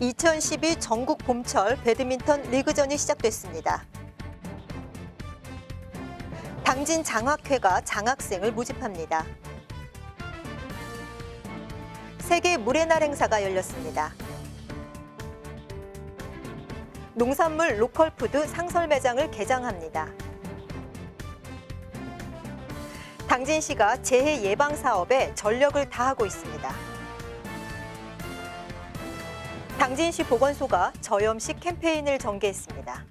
2012 전국 봄철 배드민턴 리그전이 시작됐습니다. 당진 장학회가 장학생을 모집합니다. 세계 물의 날 행사가 열렸습니다. 농산물 로컬푸드 상설 매장을 개장합니다. 당진시가 재해 예방 사업에 전력을 다하고 있습니다. 당진시 보건소가 저염식 캠페인을 전개했습니다.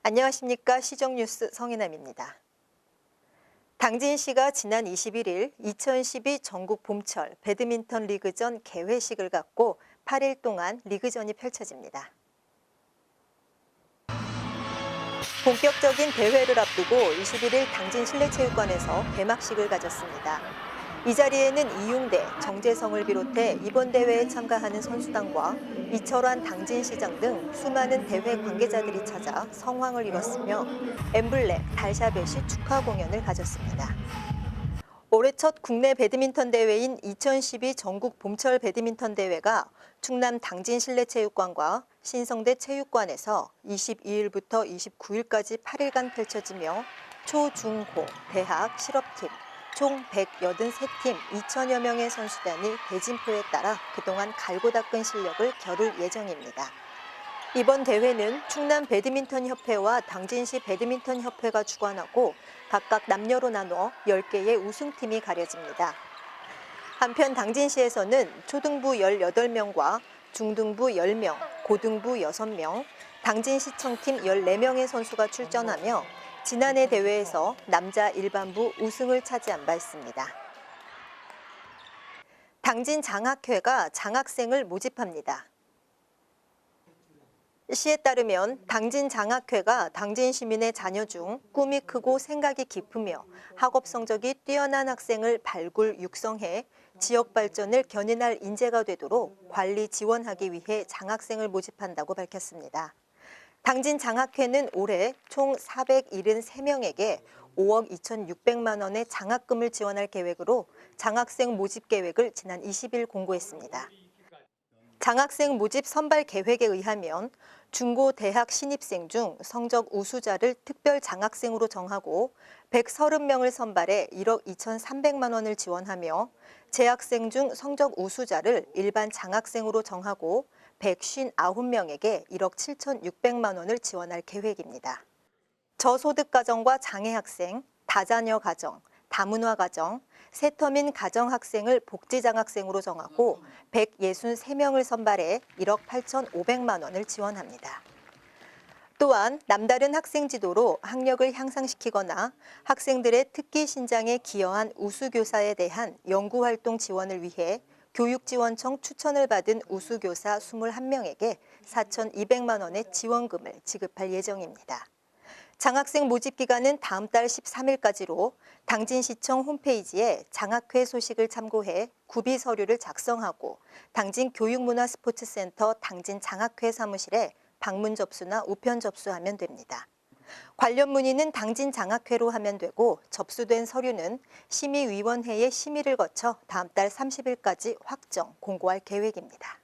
안녕하십니까. 시정뉴스 성인남입니다. 당진시가 지난 21일 2012 전국 봄철 배드민턴 리그전 개회식을 갖고 8일 동안 리그전이 펼쳐집니다. 본격적인 대회를 앞두고 21일 당진 실내체육관에서 개막식을 가졌습니다. 이 자리에는 이용대, 정재성을 비롯해 이번 대회에 참가하는 선수단과 이철환 당진시장 등 수많은 대회 관계자들이 찾아 성황을 이뤘으며 엠블랙, 달샤벳이 축하 공연을 가졌습니다. 올해 첫 국내 배드민턴 대회인 2012 전국 봄철 배드민턴 대회가 충남 당진 실내체육관과 신성대 체육관에서 22일부터 29일까지 8일간 펼쳐지며 초, 중, 고, 대학, 실업팀, 총 183팀 2천여 명의 선수단이 대진표에 따라 그동안 갈고 닦은 실력을 겨룰 예정입니다. 이번 대회는 충남 배드민턴협회와 당진시 배드민턴협회가 주관하고 각각 남녀로 나눠 10개의 우승팀이 가려집니다. 한편 당진시에서는 초등부 18명과 중등부 10명, 고등부 6명, 당진시청팀 14명의 선수가 출전하며 지난해 대회에서 남자 일반부 우승을 차지한 바 있습니다. 당진 장학회가 장학생을 모집합니다. 시에 따르면 당진 장학회가 당진 시민의 자녀 중 꿈이 크고 생각이 깊으며 학업 성적이 뛰어난 학생을 발굴, 육성해 지역 발전을 견인할 인재가 되도록 관리 지원하기 위해 장학생을 모집한다고 밝혔습니다. 당진 장학회는 올해 총 473명에게 5억 2,600만 원의 장학금을 지원할 계획으로 장학생 모집 계획을 지난 20일 공고했습니다. 장학생 모집 선발 계획에 의하면 중고 대학 신입생 중 성적 우수자를 특별 장학생으로 정하고 130명을 선발해 1억 2,300만 원을 지원하며 재학생 중 성적 우수자를 일반 장학생으로 정하고 159명에게 1억 7,600만 원을 지원할 계획입니다. 저소득 가정과 장애 학생, 다자녀 가정, 다문화 가정, 세터민 가정 학생을 복지 장학생으로 정하고 163명을 선발해 1억 8,500만 원을 지원합니다. 또한 남다른 학생 지도로 학력을 향상시키거나 학생들의 특기 신장에 기여한 우수교사에 대한 연구활동 지원을 위해 교육지원청 추천을 받은 우수교사 21명에게 4,200만 원의 지원금을 지급할 예정입니다. 장학생 모집 기간은 다음 달 13일까지로 당진시청 홈페이지에 장학회 소식을 참고해 구비 서류를 작성하고 당진 교육문화스포츠센터 당진 장학회 사무실에 방문 접수나 우편 접수하면 됩니다. 관련 문의는 당진 장학회로 하면 되고 접수된 서류는 심의위원회의 심의를 거쳐 다음 달 30일까지 확정, 공고할 계획입니다.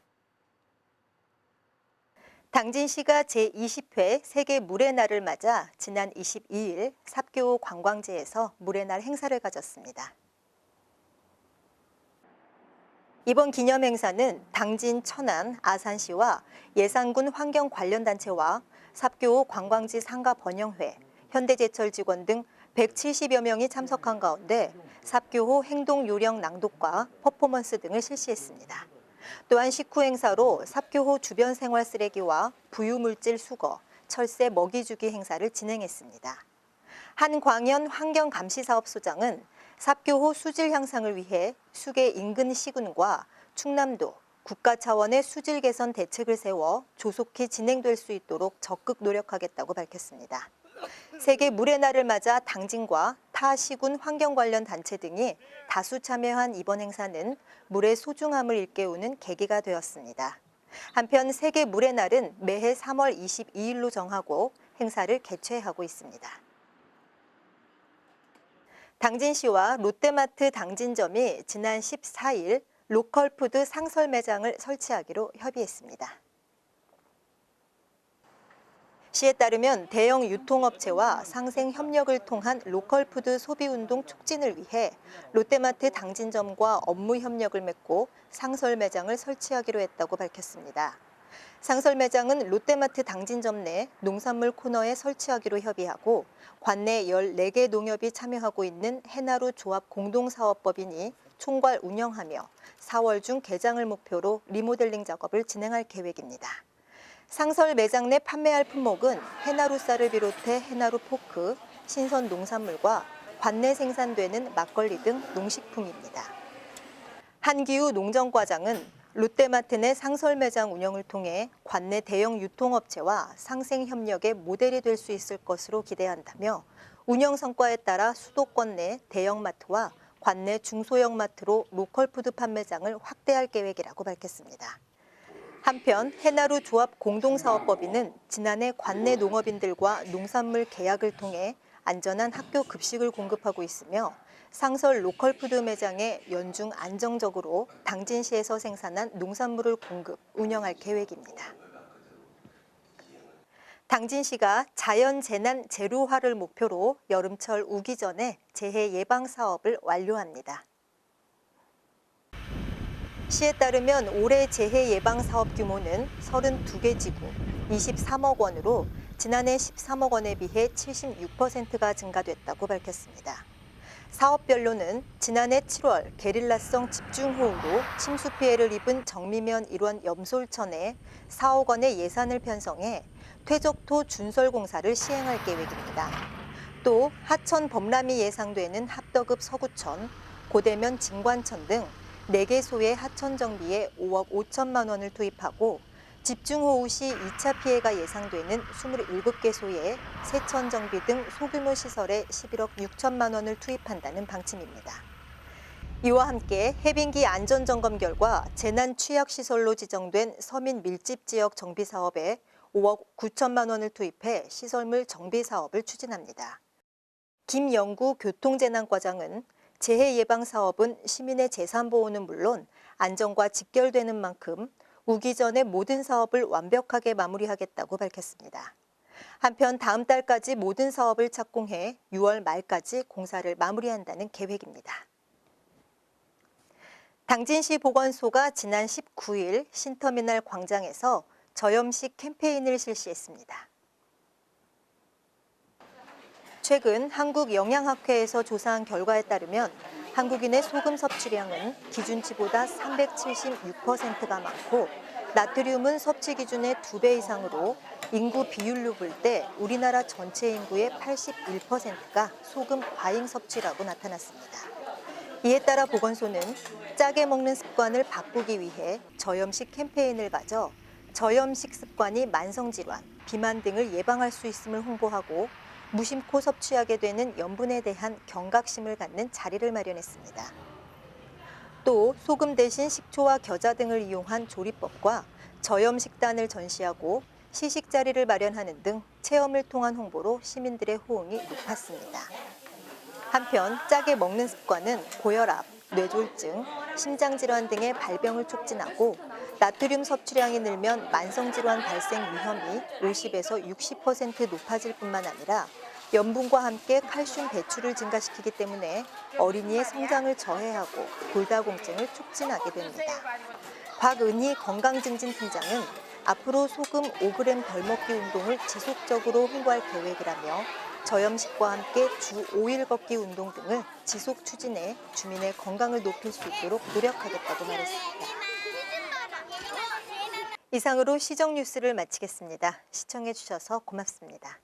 당진시가 제20회 세계 물의 날을 맞아 지난 22일 삽교호 관광지에서 물의 날 행사를 가졌습니다. 이번 기념 행사는 당진, 천안, 아산시와 예산군 환경 관련 단체와 삽교호 관광지 상가 번영회, 현대제철 직원 등 170여 명이 참석한 가운데 삽교호 행동 요령 낭독과 퍼포먼스 등을 실시했습니다. 또한 식후 행사로 삽교호 주변 생활 쓰레기와 부유물질 수거, 철새 먹이 주기 행사를 진행했습니다. 한광현 환경감시사업소장은 삽교호 수질 향상을 위해 수계 인근 시군과 충남도 국가 차원의 수질 개선 대책을 세워 조속히 진행될 수 있도록 적극 노력하겠다고 밝혔습니다. 세계 물의 날을 맞아 당진과 타 시군 환경 관련 단체 등이 다수 참여한 이번 행사는 물의 소중함을 일깨우는 계기가 되었습니다. 한편 세계 물의 날은 매해 3월 22일로 정하고 행사를 개최하고 있습니다. 당진시와 롯데마트 당진점이 지난 14일 로컬푸드 상설 매장을 설치하기로 협의했습니다. 시에 따르면 대형 유통업체와 상생 협력을 통한 로컬푸드 소비운동 촉진을 위해 롯데마트 당진점과 업무 협력을 맺고 상설 매장을 설치하기로 했다고 밝혔습니다. 상설 매장은 롯데마트 당진점 내 농산물 코너에 설치하기로 협의하고 관내 14개 농협이 참여하고 있는 해나루 조합 공동사업법인이 총괄 운영하며 4월 중 개장을 목표로 리모델링 작업을 진행할 계획입니다. 상설 매장 내 판매할 품목은 해나루 쌀을 비롯해 해나루 포크, 신선 농산물과 관내 생산되는 막걸리 등 농식품입니다. 한기우 농정과장은 롯데마트 내 상설 매장 운영을 통해 관내 대형 유통업체와 상생 협력의 모델이 될 수 있을 것으로 기대한다며 운영 성과에 따라 수도권 내 대형마트와 관내 중소형 마트로 로컬푸드 판매장을 확대할 계획이라고 밝혔습니다. 한편 해나루 조합 공동사업법인은 지난해 관내 농업인들과 농산물 계약을 통해 안전한 학교 급식을 공급하고 있으며 상설 로컬푸드 매장에 연중 안정적으로 당진시에서 생산한 농산물을 공급, 운영할 계획입니다. 당진시가 자연재난 제로화를 목표로 여름철 우기 전에 재해 예방 사업을 완료합니다. 시에 따르면 올해 재해 예방 사업 규모는 32개 지구 23억 원으로 지난해 13억 원에 비해 76%가 증가됐다고 밝혔습니다. 사업별로는 지난해 7월 게릴라성 집중호우로 침수 피해를 입은 정미면 일원 염솔천에 4억 원의 예산을 편성해 퇴적토 준설 공사를 시행할 계획입니다. 또 하천 범람이 예상되는 합덕읍 서구천, 고대면 진관천 등 4개소의 하천 정비에 5억 5천만 원을 투입하고 집중호우 시 2차 피해가 예상되는 27개소의 세천 정비 등 소규모 시설에 11억 6천만 원을 투입한다는 방침입니다. 이와 함께 해빙기 안전점검 결과 재난 취약시설로 지정된 서민 밀집 지역 정비 사업에 5억 9천만 원을 투입해 시설물 정비 사업을 추진합니다. 김영구 교통재난과장은 재해 예방 사업은 시민의 재산 보호는 물론 안전과 직결되는 만큼 우기 전에 모든 사업을 완벽하게 마무리하겠다고 밝혔습니다. 한편 다음 달까지 모든 사업을 착공해 6월 말까지 공사를 마무리한다는 계획입니다. 당진시 보건소가 지난 19일 신터미널 광장에서 저염식 캠페인을 실시했습니다. 최근 한국영양학회에서 조사한 결과에 따르면 한국인의 소금 섭취량은 기준치보다 376%가 많고 나트륨은 섭취 기준의 2배 이상으로 인구 비율로 볼 때 우리나라 전체 인구의 81%가 소금 과잉 섭취라고 나타났습니다. 이에 따라 보건소는 짜게 먹는 습관을 바꾸기 위해 저염식 캠페인을 가져 저염식 습관이 만성질환, 비만 등을 예방할 수 있음을 홍보하고 무심코 섭취하게 되는 염분에 대한 경각심을 갖는 자리를 마련했습니다. 또 소금 대신 식초와 겨자 등을 이용한 조리법과 저염식단을 전시하고 시식 자리를 마련하는 등 체험을 통한 홍보로 시민들의 호응이 높았습니다. 한편 짜게 먹는 습관은 고혈압, 뇌졸중, 심장질환 등의 발병을 촉진하고 나트륨 섭취량이 늘면 만성질환 발생 위험이 50에서 60% 높아질 뿐만 아니라 염분과 함께 칼슘 배출을 증가시키기 때문에 어린이의 성장을 저해하고 골다공증을 촉진하게 됩니다. 곽은희 건강증진팀장은 앞으로 소금 5g 덜 먹기 운동을 지속적으로 홍보할 계획이라며 저염식과 함께 주 5일 걷기 운동 등을 지속 추진해 주민의 건강을 높일 수 있도록 노력하겠다고 말했습니다. 이상으로 시정 뉴스를 마치겠습니다. 시청해 주셔서 고맙습니다.